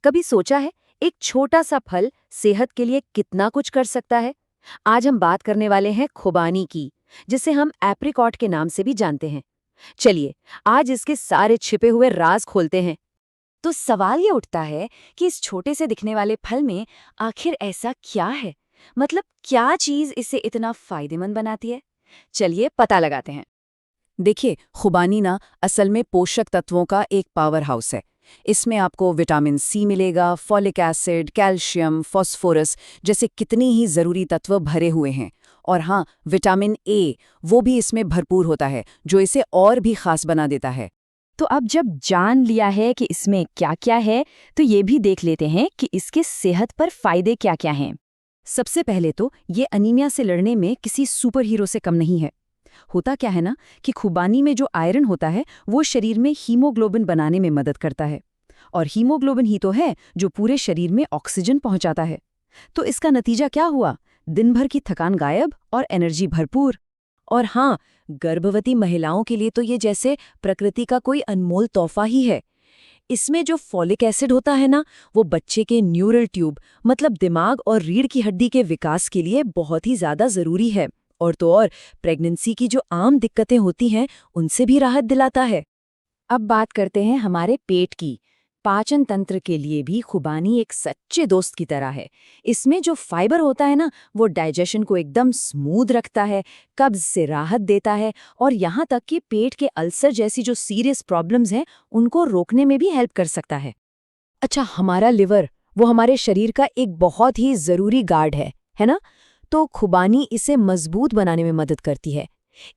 कभी सोचा है एक छोटा सा फल सेहत के लिए कितना कुछ कर सकता है? आज हम बात करने वाले हैं खुबानी की, जिसे हम एप्रिकॉट के नाम से भी जानते हैं। चलिए, आज इसके सारे छिपे हुए राज खोलते हैं। तो सवाल ये उठता है कि इस छोटे से दिखने वाले फल में आखिर ऐसा क्या है? मतलब क्या चीज इसे इतना फायदेमंद बनाती है? चलिए पता लगाते हैं। देखिए, खुबानी ना असल में पोषक तत्वों का एक पावर हाउस है। इसमें आपको विटामिन सी मिलेगा, फॉलिक एसिड, कैल्शियम, फॉस्फोरस जैसे कितनी ही ज़रूरी तत्व भरे हुए हैं। और हाँ, विटामिन ए वो भी इसमें भरपूर होता है, जो इसे और भी खास बना देता है। तो अब जब जान लिया है कि इसमें क्या क्या है, तो ये भी देख लेते हैं कि इसके सेहत पर फायदे क्या क्या हैं। सबसे पहले तो ये अनीमिया से लड़ने में किसी सुपर हीरो से कम नहीं है। होता क्या है ना कि खुबानी में जो आयरन होता है वो शरीर में हीमोग्लोबिन बनाने में मदद करता है। और हीमोग्लोबिन ही तो है जो पूरे शरीर में ऑक्सीजन पहुंचाता है। तो इसका नतीजा क्या हुआ? दिन भर की थकान गायब और एनर्जी भरपूर। और हाँ, गर्भवती महिलाओं के लिए तो ये जैसे प्रकृति का कोई अनमोल तोहफा ही है। इसमें जो फॉलिक एसिड होता है ना, वो बच्चे के न्यूरल ट्यूब मतलब दिमाग और रीढ़ की हड्डी के विकास के लिए बहुत ही ज्यादा जरूरी है। और तो और प्रेगनेंसी की जो आम दिक्कतें होती हैं उनसे भी राहत दिलाता है। अब बात करते हैं हमारे पेट की। पाचन तंत्र के लिए भी खुबानी एक सच्चे दोस्त की तरह है। इसमें जो फाइबर होता है ना, वो डाइजेशन को एकदम स्मूथ रखता है, कब्ज से राहत देता है और यहाँ तक कि पेट के अल्सर जैसी जो सीरियस प्रॉब्लम्स हैं उनको रोकने में भी हेल्प कर सकता है। अच्छा, हमारा लिवर वो हमारे शरीर का एक बहुत ही जरूरी गार्ड है ना? तो खुबानी इसे मजबूत बनाने में मदद करती है।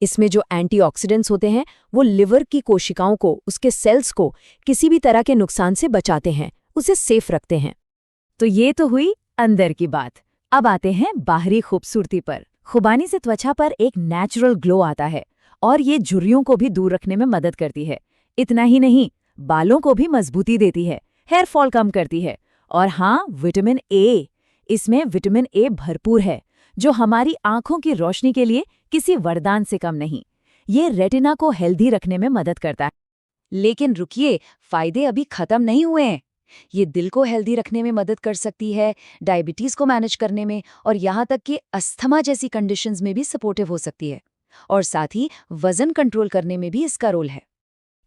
इसमें जो एंटीऑक्सीडेंट्स होते हैं वो लिवर की कोशिकाओं को, उसके सेल्स को किसी भी तरह के नुकसान से बचाते हैं, उसे सेफ रखते हैं। तो ये तो हुई अंदर की बात। अब आते हैं बाहरी खूबसूरती पर। खुबानी से त्वचा पर एक नेचुरल ग्लो आता है और ये झुर्रियों को भी दूर रखने में मदद करती है। इतना ही नहीं, बालों को भी मजबूती देती है, हेयर फॉल कम करती है। और हाँ, विटामिन ए, इसमें विटामिन ए भरपूर है, जो हमारी आंखों की रोशनी के लिए किसी वरदान से कम नहीं। ये रेटिना को हेल्दी रखने में मदद करता है। लेकिन रुकिए, फायदे अभी खत्म नहीं हुए हैं। ये दिल को हेल्दी रखने में मदद कर सकती है, डायबिटीज को मैनेज करने में और यहाँ तक कि अस्थमा जैसी कंडीशंस में भी सपोर्टिव हो सकती है। और साथ ही वजन कंट्रोल करने में भी इसका रोल है।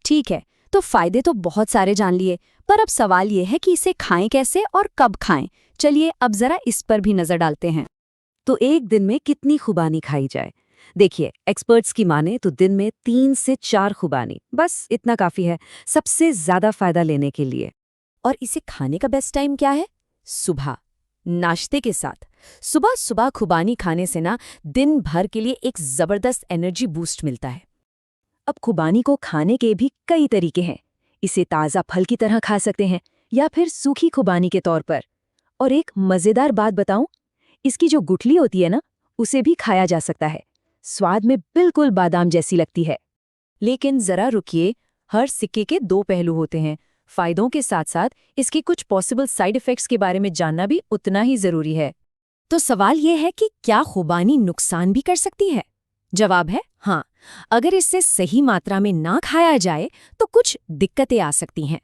ठीक है, तो फायदे तो बहुत सारे जान लिए, पर अब सवाल ये है कि इसे खाएं कैसे और कब खाएं। चलिए अब जरा इस पर भी नजर डालते हैं। तो एक दिन में कितनी खुबानी खाई जाए? देखिए, एक्सपर्ट्स की माने तो दिन में 3 से 4 खुबानी, बस इतना काफी है सबसे ज्यादा फायदा लेने के लिए। और इसे खाने का बेस्ट टाइम क्या है? सुबह, नाश्ते के साथ। सुबह सुबह खुबानी खाने से ना दिन भर के लिए एक जबरदस्त एनर्जी बूस्ट मिलता है। अब खुबानी को खाने के भी कई तरीके हैं। इसे ताज़ा फल की तरह खा सकते हैं या फिर सूखी खुबानी के तौर पर। और एक मज़ेदार बात बताऊं, इसकी जो गुठली होती है ना, उसे भी खाया जा सकता है। स्वाद में बिल्कुल बादाम जैसी लगती है। लेकिन जरा रुकिए, हर सिक्के के दो पहलू होते हैं। फायदों के साथ साथ इसके कुछ पॉसिबल साइड इफेक्ट्स के बारे में जानना भी उतना ही जरूरी है। तो सवाल यह है कि क्या खुबानी नुकसान भी कर सकती है? जवाब है हाँ। अगर इससे सही मात्रा में ना खाया जाए तो कुछ दिक्कतें आ सकती हैं।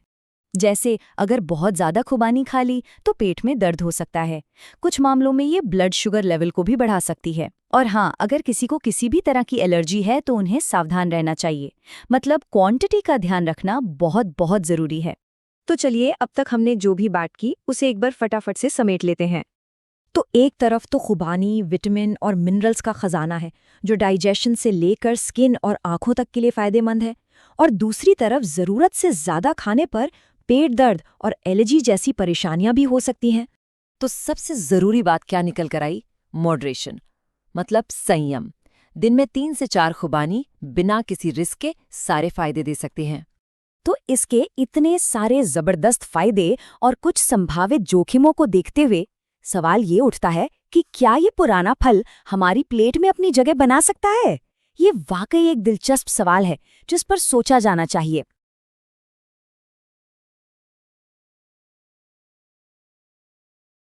जैसे अगर बहुत ज्यादा खुबानी खा ली तो पेट में दर्द हो सकता है। कुछ मामलों में ये ब्लड शुगर लेवल को भी बढ़ा सकती है। और हाँ, अगर किसी को किसी भी तरह की एलर्जी है तो उन्हें सावधान रहना चाहिए। मतलब क्वांटिटी का ध्यान रखना बहुत बहुत जरूरी है। तो चलिए, अब तक हमने जो भी बात की उसे एक बार फटाफट से समेट लेते हैं। तो एक तरफ तो खुबानी विटामिन और मिनरल्स का खजाना है, जो डाइजेशन से लेकर स्किन और आंखों तक के लिए फायदेमंद है। और दूसरी तरफ जरूरत से ज्यादा खाने पर पेट दर्द और एलर्जी जैसी परेशानियां भी हो सकती हैं। तो सबसे जरूरी बात क्या निकल कर आई? मॉडरेशन, मतलब संयम। दिन में 3 से 4 खुबानी बिना किसी रिस्क के सारे फायदे दे सकते हैं। तो इसके इतने सारे जबरदस्त फायदे और कुछ संभावित जोखिमों को देखते हुए सवाल ये उठता है कि क्या ये पुराना फल हमारी प्लेट में अपनी जगह बना सकता है? ये वाकई एक दिलचस्प सवाल है जिस पर सोचा जाना चाहिए।